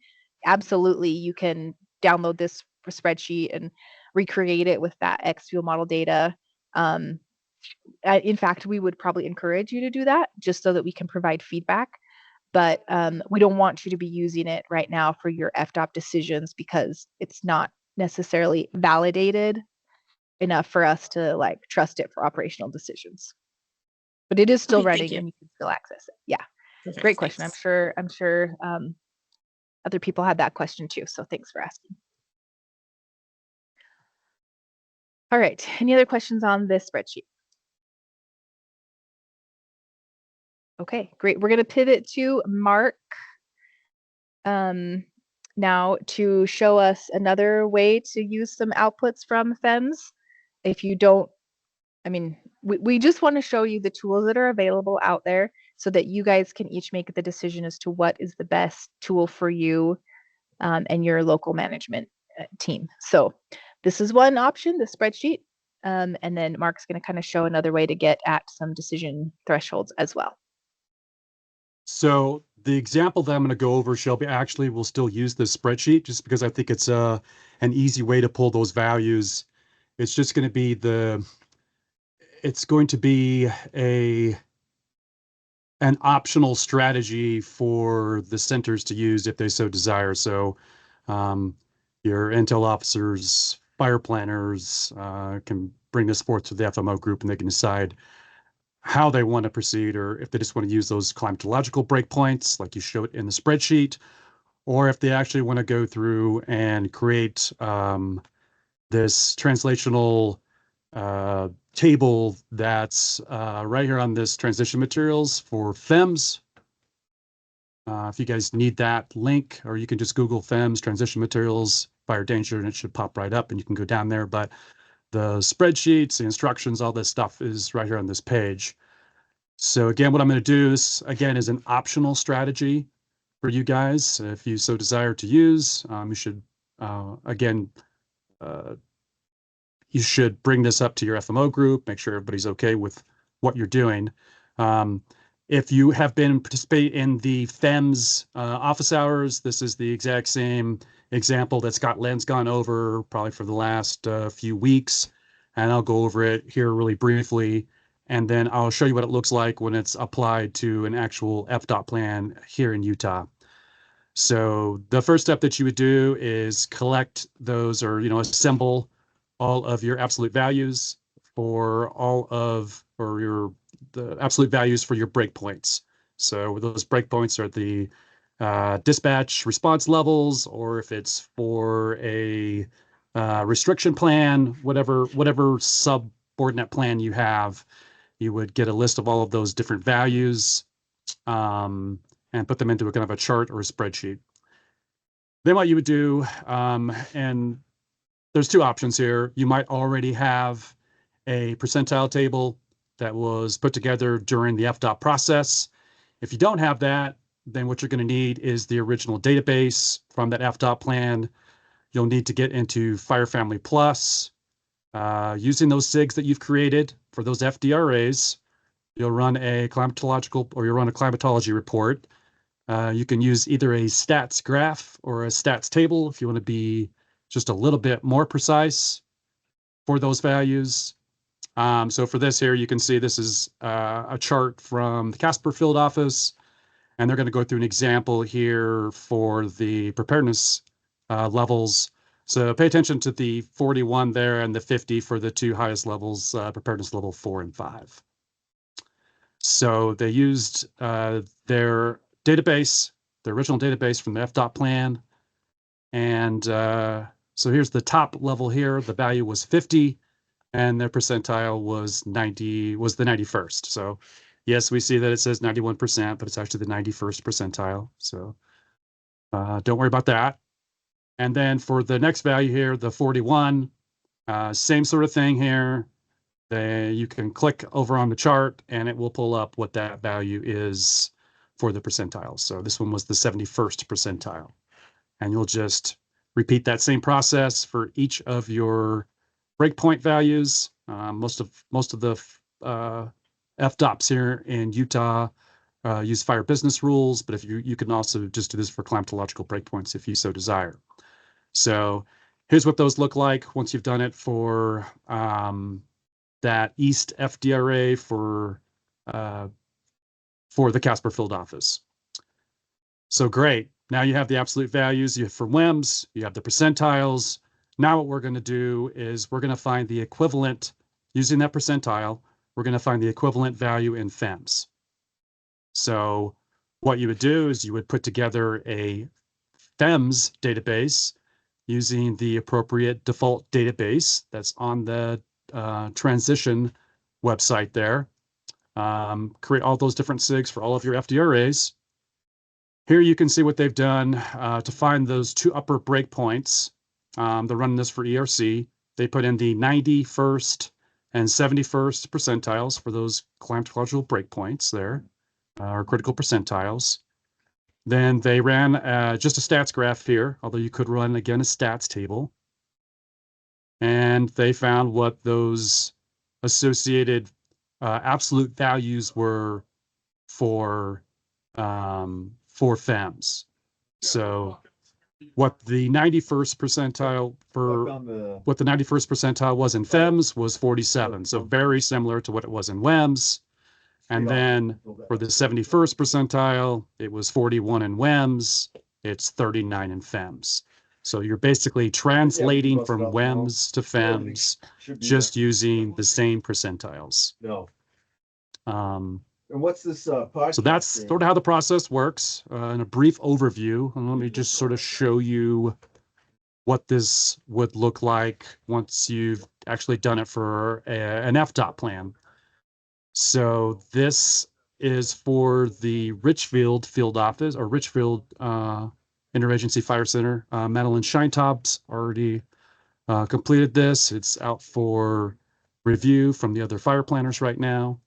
Speaker 1: absolutely, you can download this spreadsheet and recreate it with that X fuel model data. In fact, we would probably encourage you to do that just so that we can provide feedback. But we don't want you to be using it right now for your FDOP decisions because it's not necessarily validated enough for us to like trust it for operational decisions. But it is still running and you can still access it. Yeah. Perfect. Great question. Thanks. I'm sure other people had that question too. So thanks for asking. All right. Any other questions on this spreadsheet? Okay, great. We're going to pivot to Mark now to show us another way to use some outputs from FEMS. If you don't, I mean, we just want to show you the tools that are available out there so that you guys can each make the decision as to what is the best tool for you and your local management team. So this is one option, the spreadsheet. And then Mark's going to kind of show another way to get at some decision thresholds as well.
Speaker 3: So the example that I'm going to go over, Shelby, actually will still use this spreadsheet just because I think it's an easy way to pull those values. It's just going to be an optional strategy for the centers to use if they so desire. So your intel officers, fire planners can bring this forth to the FMO group and they can decide how they want to proceed, or if they just want to use those climatological breakpoints like you showed in the spreadsheet, or if they actually want to go through and create this translational table that's right here on this transition materials for FEMS. If you guys need that link, or you can just Google FEMS transition materials fire danger and it should pop right up and you can go down there. But the spreadsheets, the instructions, all this stuff is right here on this page. So again, what I'm going to do, this again is an optional strategy for you guys. If you so desire to use, you should, you should bring this up to your FMO group, make sure everybody's okay with what you're doing. If you have been participating in the FEMS office hours, this is the exact same example that Scott Len's gone over probably for the last few weeks. And I'll go over it here really briefly. And then I'll show you what it looks like when it's applied to an actual FDOT plan here in Utah. So the first step that you would do is collect those, or, assemble all of your absolute values for the absolute values for your breakpoints. So those breakpoints are the dispatch response levels, or if it's for a restriction plan, whatever subordinate plan you have, you would get a list of all of those different values and put them into a kind of a chart or a spreadsheet. Then what you would do, and there's two options here. You might already have a percentile table that was put together during the FDOT process. If you don't have that, then what you're going to need is the original database from that FDOT plan. You'll need to get into Fire Family Plus. Using those SIGs that you've created for those FDRAs, you'll run a climatological or you'll run a climatology report. You can use either a stats graph or a stats table if you want to be just a little bit more precise for those values. So for this here, you can see this is a chart from the Casper field office, and they're going to go through an example here for the preparedness levels. So pay attention to the 41 there and the 50 for the two highest levels, preparedness level 4 and 5. So they used their database, the original database from the FDOT plan. And so here's the top level here. The value was 50 and their percentile was 90, was the 91st. So yes, we see that it says 91%, but it's actually the 91st percentile. So don't worry about that. And then for the next value here, the 41, same sort of thing here. You can click over on the chart and it will pull up what that value is for the percentiles. So this one was the 71st percentile. And you'll just repeat that same process for each of your breakpoint values. Most of the FDOPs here in Utah use fire business rules, but if you can also just do this for climatological breakpoints if you so desire. So here's what those look like once you've done it for that East FDRA for the Casper field office. So great. Now you have the absolute values. You have for WIMS, you have the percentiles. Now what we're going to do is we're going to find the equivalent, using that percentile, we're going to find the equivalent value in FEMS. So what you would do is you would put together a FEMS database using the appropriate default database that's on the transition website there. Create all those different SIGs for all of your FDRAs. Here you can see what they've done to find those two upper breakpoints. They're running this for ERC. They put in the 91st and 71st percentiles for those climatological breakpoints there, or critical percentiles. Then they ran just a stats graph here, although you could run, again, a stats table. And they found what those associated absolute values were for FEMS. So what the 91st percentile was in FEMS was 47. So very similar to what it was in WIMS. And then for the 71st percentile, it was 41 in WIMS. It's 39 in FEMS. So you're basically translating from WIMS to FEMS, just using the same percentiles.
Speaker 6: And what's this podcast?
Speaker 3: So that's sort of how the process works. In a brief overview, and let me just sort of show you what this would look like once you've actually done it for an FDOT plan. So this is for the Richfield field office, or Richfield Interagency Fire Center. Madeline Shintop's already completed this. It's out for review from the other fire planners right now.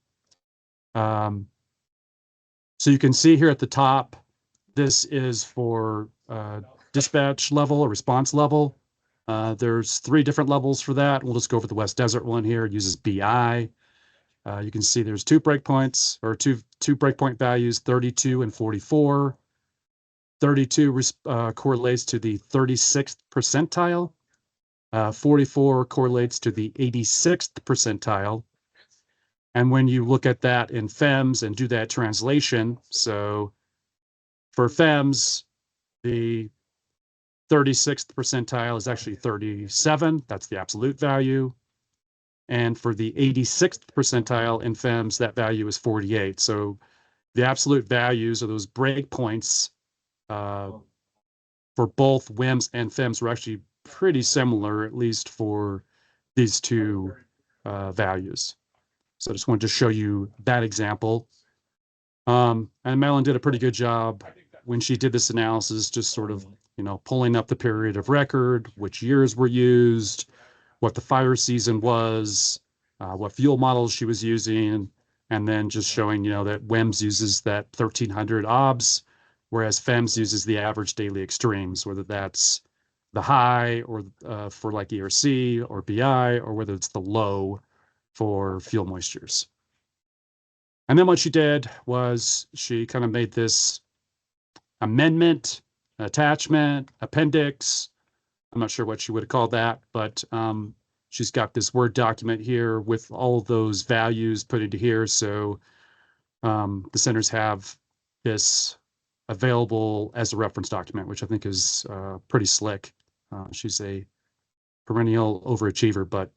Speaker 3: So you can see here at the top, this is for dispatch level or response level. There's 3 different levels for that. We'll just go over the West Desert one here. It uses BI. You can see there's 2 breakpoints, or two breakpoint values, 32 and 44. 32 correlates to the 36th percentile. 44 correlates to the 86th percentile. And when you look at that in FEMS and do that translation, so for FEMS, the 36th percentile is actually 37. That's the absolute value. And for the 86th percentile in FEMS, that value is 48. So the absolute values of those breakpoints for both WIMS and FEMS were actually pretty similar, at least for these two values. So I just wanted to show you that example. And Madeline did a pretty good job when she did this analysis, just sort of, pulling up the period of record, which years were used, what the fire season was, what fuel models she was using, and then just showing, that WIMS uses that 1300 OBS, whereas FEMS uses the average daily extremes, whether that's the high or for like ERC or BI, or whether it's the low for fuel moistures. And then what she did was she kind of made this amendment, attachment, appendix. I'm not sure what she would have called that, but she's got this Word document here with all those values put into here. So the centers have this available as a reference document, which I think is pretty slick. She's a perennial overachiever, but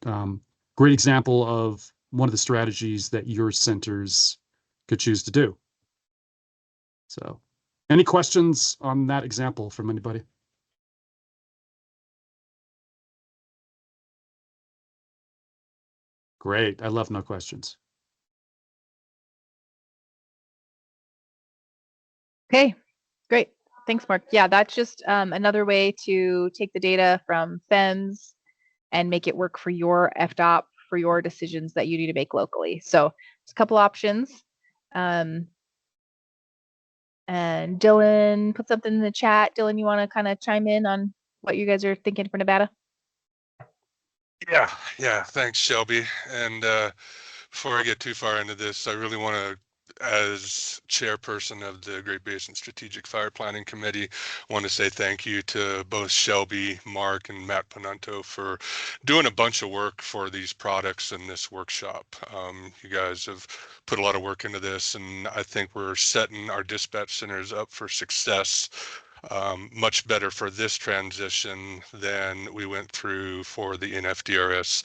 Speaker 3: great example of one of the strategies that your centers could choose to do. So any questions on that example from anybody? Great. I love no questions.
Speaker 1: Okay, great. Thanks, Mark. Yeah, that's just another way to take the data from FEMS and make it work for your FDOP, for your decisions that you need to make locally. So there's a couple options. And Dylan put something in the chat. Dylan, you want to kind of chime in on what you guys are thinking for Nevada?
Speaker 6: Yeah. Thanks, Shelby. And before I get too far into this, I really want to, as chairperson of the Great Basin Strategic Fire Planning Committee, want to say thank you to both Shelby, Mark, and Matt Panunto for doing a bunch of work for these products in this workshop. You guys have put a lot of work into this, and I think we're setting our dispatch centers up for success much better for this transition than we went through for the NFDRS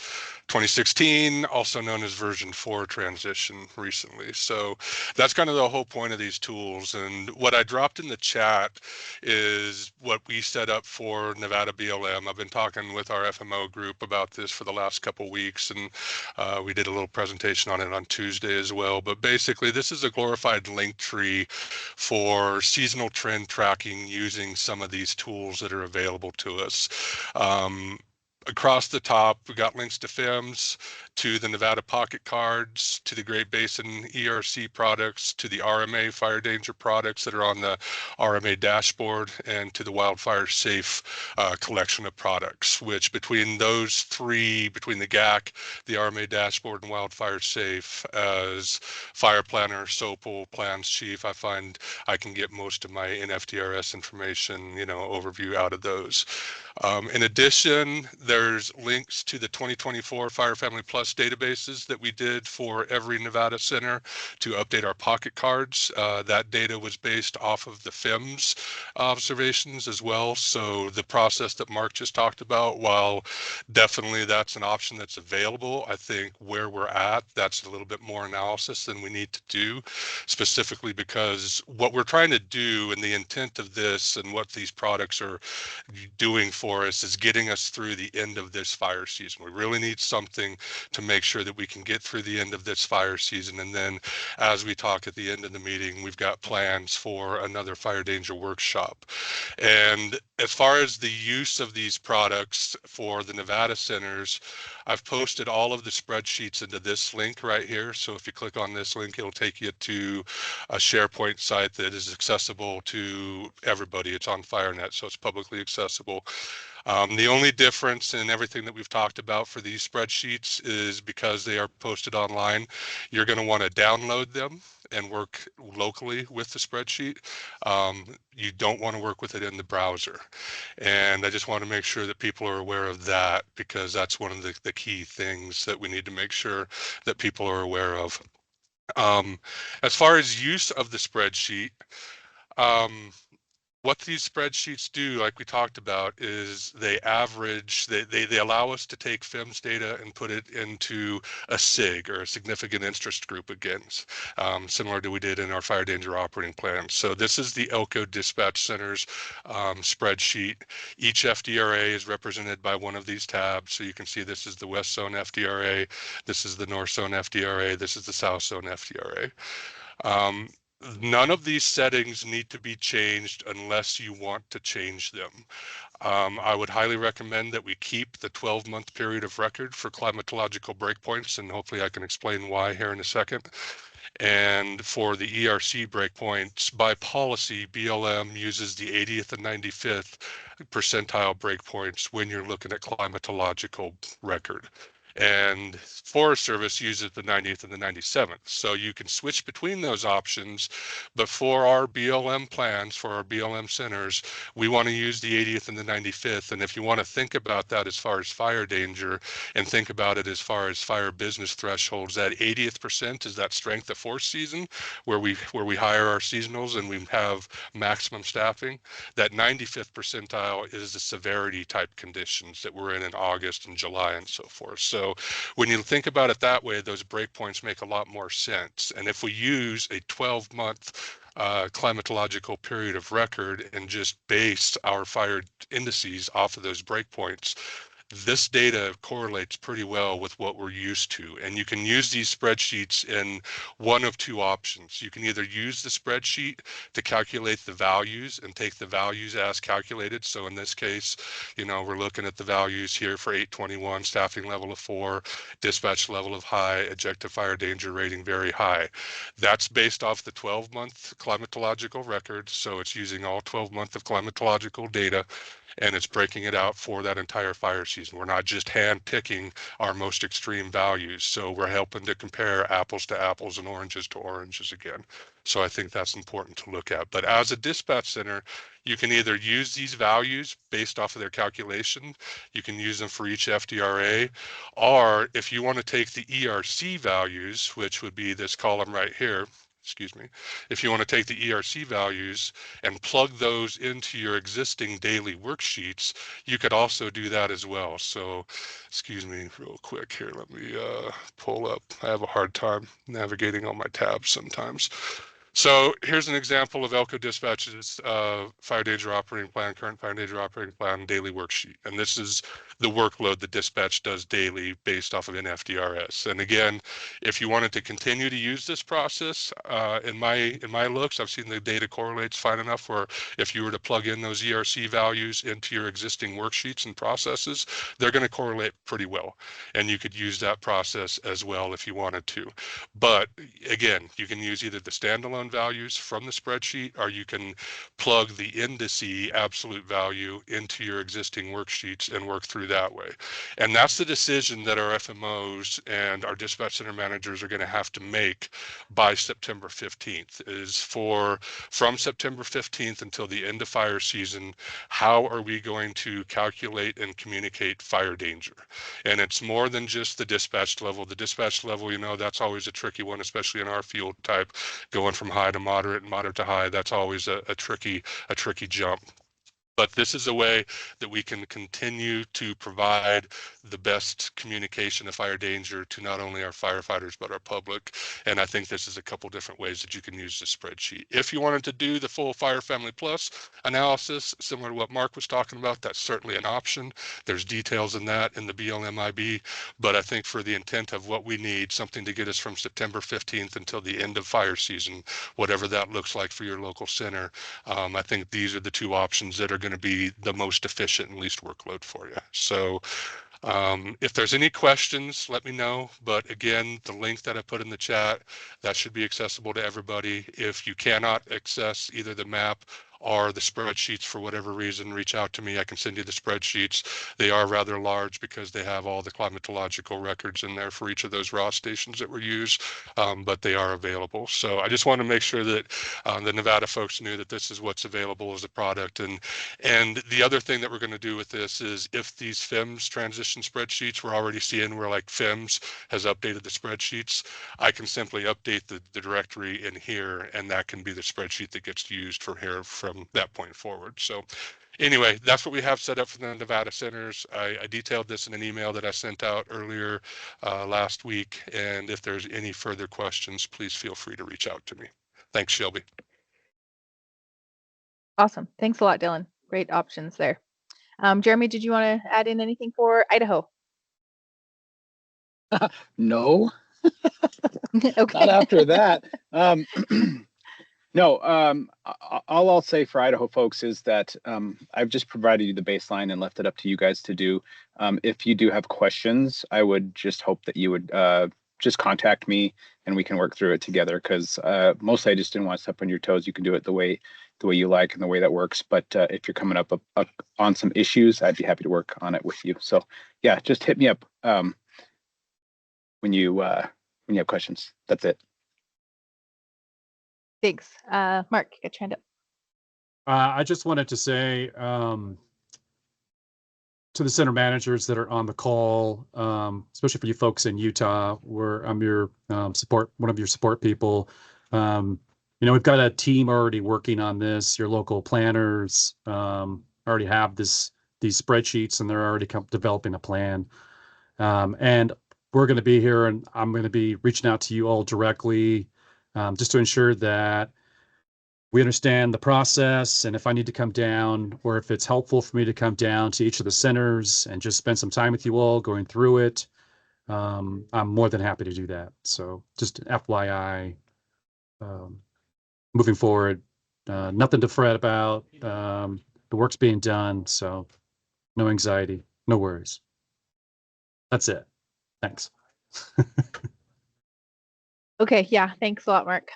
Speaker 6: 2016, also known as version 4 transition recently. So that's kind of the whole point of these tools. And what I dropped in the chat is what we set up for Nevada BLM. I've been talking with our FMO group about this for the last couple weeks, and we did a little presentation on it on Tuesday as well. But basically, this is a glorified link tree for seasonal trend tracking using some of these tools that are available to us. Across the top, we got links to FEMS, to the Nevada pocket cards, to the Great Basin ERC products, to the RMA fire danger products that are on the RMA dashboard, and to the wildfire safe collection of products, which between those three, between the GACC, the RMA dashboard, and wildfire safe, as fire planner, SOPL, plans chief, I find I can get most of my NFDRS information, overview out of those. In addition, there's links to the 2024 Fire Family Plus databases that we did for every Nevada center to update our pocket cards. That data was based off of the FEMS observations as well. So the process that Mark just talked about, while definitely that's an option that's available, I think where we're at, that's a little bit more analysis than we need to do, specifically because what we're trying to do and the intent of this and what these products are doing for us is getting us through the end of this fire season. We really need something to make sure that we can get through the end of this fire season. And then as we talk at the end of the meeting, we've got plans for another fire danger workshop. And as far as the use of these products for the Nevada centers, I've posted all of the spreadsheets into this link right here. So if you click on this link, it'll take you to a SharePoint site that is accessible to everybody. It's on FireNet, so it's publicly accessible. The only difference in everything that we've talked about for these spreadsheets is because they are posted online, you're going to want to download them and work locally with the spreadsheet. You don't want to work with it in the browser. And I just want to make sure that people are aware of that, because that's one of the key things that we need to make sure that people are aware of. As far as use of the spreadsheet, what these spreadsheets do, like we talked about, is they average, they allow us to take FEMS data and put it into a SIG, or a significant interest group against, similar to we did in our fire danger operating plan. So this is the ELCO dispatch centers spreadsheet. Each FDRA is represented by one of these tabs. So you can see this is the West Zone FDRA, this is the North Zone FDRA, this is the South Zone FDRA. None of these settings need to be changed unless you want to change them. I would highly recommend that we keep the 12-month period of record for climatological breakpoints, and hopefully I can explain why here in a second. And for the ERC breakpoints, by policy, BLM uses the 80th and 95th percentile breakpoints when you're looking at climatological record. And Forest Service uses the 90th and the 97th. So you can switch between those options, but for our BLM plans, for our BLM centers, we want to use the 80th and the 95th. And if you want to think about that as far as fire danger and think about it as far as fire business thresholds, that 80th percent is that strength of force season where we hire our seasonals and we have maximum staffing. That 95th percentile is the severity type conditions that we're in August and July and so forth. So when you think about it that way, those breakpoints make a lot more sense. And if we use a 12-month climatological period of record and just base our fire indices off of those breakpoints, this data correlates pretty well with what we're used to. And you can use these spreadsheets in one of two options. You can either use the spreadsheet to calculate the values and take the values as calculated. So in this case, you know, we're looking at the values here for 821, staffing level of 4, dispatch level of high, objective fire danger rating very high. That's based off the 12-month climatological record. So it's using all 12 months of climatological data, and it's breaking it out for that entire fire season. We're not just hand picking our most extreme values. So we're helping to compare apples to apples and oranges to oranges again. So I think that's important to look at. But as a dispatch center, you can either use these values based off of their calculation, you can use them for each FDRA, or if you want to take the ERC values, which would be this column right here, excuse me, if you want to take the ERC values and plug those into your existing daily worksheets, you could also do that as well. So, excuse me real quick here, let me pull up. I have a hard time navigating on my tabs sometimes. So here's an example of ELCO Dispatch's fire danger operating plan, current fire danger operating plan daily worksheet. And this is the workload that dispatch does daily based off of an FDRS. And again, if you wanted to continue to use this process, in my looks, I've seen the data correlates fine enough where if you were to plug in those ERC values into your existing worksheets and processes, they're going to correlate pretty well. And you could use that process as well if you wanted to. But again, you can use either the standalone values from the spreadsheet, or you can plug the indice absolute value into your existing worksheets and work through that way. And that's the decision that our FMOs and our dispatch center managers are going to have to make by September 15th, is from September 15th until the end of fire season, how are we going to calculate and communicate fire danger? And it's more than just the dispatch level. The dispatch level, you know, that's always a tricky one, especially in our field type, going from high to moderate and moderate to high. That's always a tricky jump. But this is a way that we can continue to provide the best communication of fire danger to not only our firefighters, but our public. And I think this is a couple different ways that you can use this spreadsheet. If you wanted to do the full Fire Family Plus analysis, similar to what Mark was talking about, that's certainly an option. There's details in that in the BLMIB. But I think for the intent of what we need, something to get us from September 15th until the end of fire season, whatever that looks like for your local center, I think these are the two options that are going to be the most efficient and least workload for you. So if there's any questions, let me know. But again, the link that I put in the chat, that should be accessible to everybody. If you cannot access either the map or the spreadsheets for whatever reason, reach out to me. I can send you the spreadsheets. They are rather large because they have all the climatological records in there for each of those raw stations that were used, but they are available. So I just want to make sure that the Nevada folks knew that this is what's available as a product. And the other thing that we're going to do with this is if these FEMS transition spreadsheets we're already seeing where like FEMS has updated the spreadsheets, I can simply update the directory in here, and that can be the spreadsheet that gets used from here from from that point forward. So anyway, that's what we have set up for the Nevada centers. I detailed this in an email that I sent out earlier last week. And if there's any further questions, please feel free to reach out to me. Thanks, Shelby.
Speaker 1: Awesome. Thanks a lot, Dylan. Great options there. Jeremy, did you want to add in anything for Idaho?
Speaker 7: No,
Speaker 1: Okay.
Speaker 7: not after that. No, all I'll say for Idaho folks is that I've just provided you the baseline and left it up to you guys to do. If you do have questions, I would just hope that you would just contact me and we can work through it together, because mostly I just didn't want to step on your toes. You can do it the way you like and the way that works. But if you're coming up on some issues, I'd be happy to work on it with you. So yeah, just hit me up when you have questions. That's it.
Speaker 1: Thanks. Mark, get your hand up.
Speaker 3: I just wanted to say to the center managers that are on the call, especially for you folks in Utah, where I'm your one of your support people. We've got a team already working on this. Your local planners already have these spreadsheets, and they're already developing a plan. And we're going to be here, and I'm going to be reaching out to you all directly, just to ensure that we understand the process, and if I need to come down, or if it's helpful for me to come down to each of the centers and just spend some time with you all going through it, I'm more than happy to do that. So just FYI, moving forward, nothing to fret about. The work's being done, so no anxiety, no worries. That's it. Thanks.
Speaker 1: Okay, yeah, thanks a lot, Mark.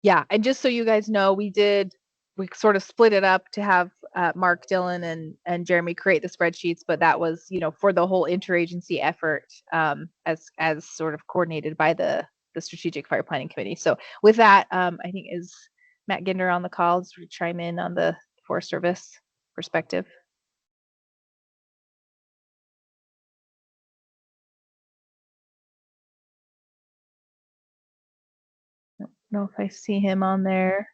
Speaker 1: Yeah, and just so you guys know, we sort of split it up to have Mark, Dylan, and Jeremy create the spreadsheets, but that was, for the whole interagency effort, as sort of coordinated by the Strategic Fire Planning Committee. So with that, I think is Matt Ginder on the call to chime in on the Forest Service perspective. I don't know if I see him on there.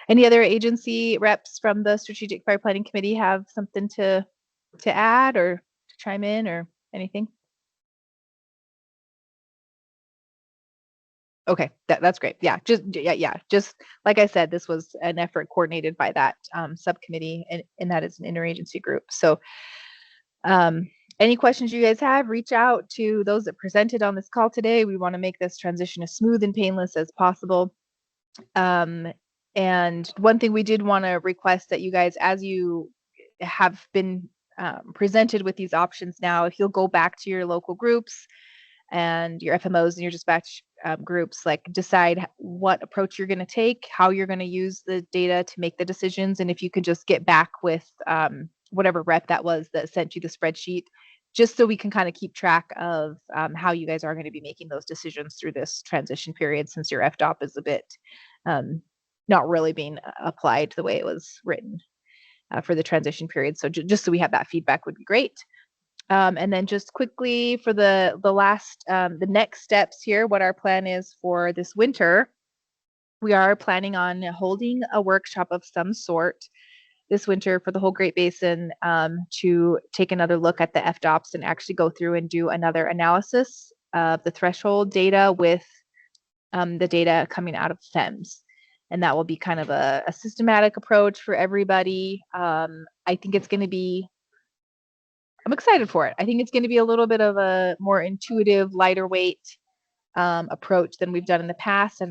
Speaker 1: Any other agency reps from the Strategic Fire Planning Committee have something to add or to chime in or anything? Okay, that's great. Yeah, just like I said, this was an effort coordinated by that subcommittee, and that is an interagency group. So any questions you guys have, reach out to those that presented on this call today. We want to make this transition as smooth and painless as possible. And one thing we did want to request that you guys, as you have been presented with these options now, if you'll go back to your local groups and your FMOs and your dispatch groups, like decide what approach you're going to take, how you're going to use the data to make the decisions. And if you could just get back with whatever rep that was that sent you the spreadsheet, just so we can kind of keep track of how you guys are going to be making those decisions through this transition period, since your FDOP is a bit not really being applied the way it was written for the transition period. So just so we have that feedback would be great. And then just quickly for the next steps here, what our plan is for this winter, we are planning on holding a workshop of some sort this winter for the whole Great Basin to take another look at the FDOPs and actually go through and do another analysis of the threshold data with the data coming out of FEMS. And that will be kind of a systematic approach for everybody. I think it's going to be, I'm excited for it. I think it's going to be a little bit of a more intuitive, lighter weight approach than we've done in the past. I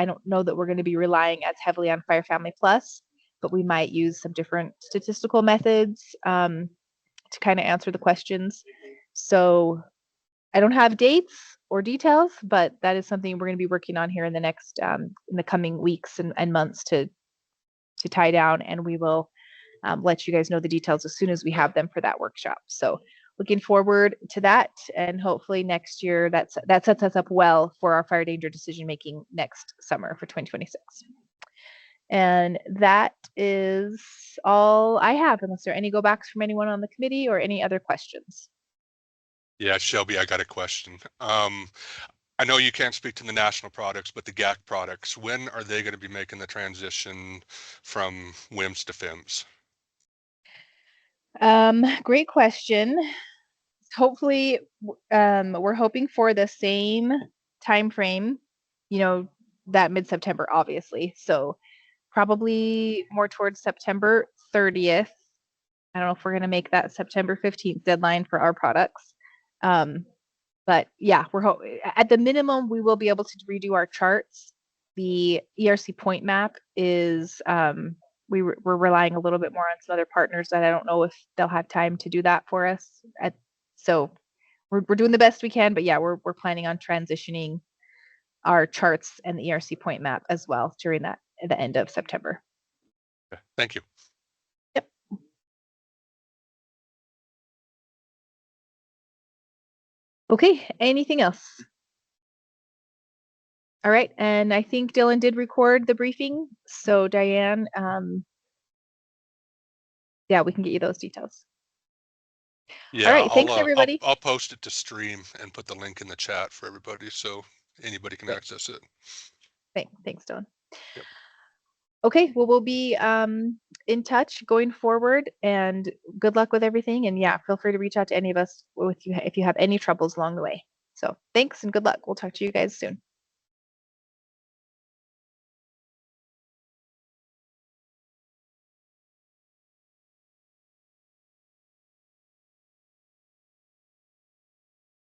Speaker 1: don't know that we're going to be relying as heavily on Fire Family Plus, but we might use some different statistical methods to kind of answer the questions. So I don't have dates or details, but that is something we're going to be working on here in the next in the coming weeks and months to tie down, and we will let you guys know the details as soon as we have them for that workshop. So looking forward to that, and hopefully next year that sets us up well for our fire danger decision making next summer for 2026. And that is all I have, unless there are any go backs from anyone on the committee or any other questions.
Speaker 6: Yeah, Shelby, I got a question. I know you can't speak to the national products, but the GACC products, when are they going to be making the transition from WIMS to FEMS?
Speaker 1: Great question. Hopefully, we're hoping for the same time frame, you know, that mid-September, obviously. So probably more towards September 30th. I don't know if we're going to make that September 15th deadline for our products. But yeah, at the minimum, we will be able to redo our charts. The ERC point map is, we're relying a little bit more on some other partners that I don't know if they'll have time to do that for us. So we're doing the best we can, but yeah, we're planning on transitioning our charts and the ERC point map as well during the end of September.
Speaker 6: Okay, thank you.
Speaker 1: Yep. Okay, anything else? All right, and I think Dylan did record the briefing. So Diane, yeah, we can get you those details.
Speaker 6: Yeah,
Speaker 1: All right, thanks everybody.
Speaker 6: I'll post it to stream and put the link in the chat for everybody so anybody can access it.
Speaker 1: Thanks, Dylan.
Speaker 6: Yep.
Speaker 1: Okay, well, we'll be in touch going forward, and good luck with everything. And yeah, feel free to reach out to any of us if you have any troubles along the way. So thanks and good luck. We'll talk to you guys soon.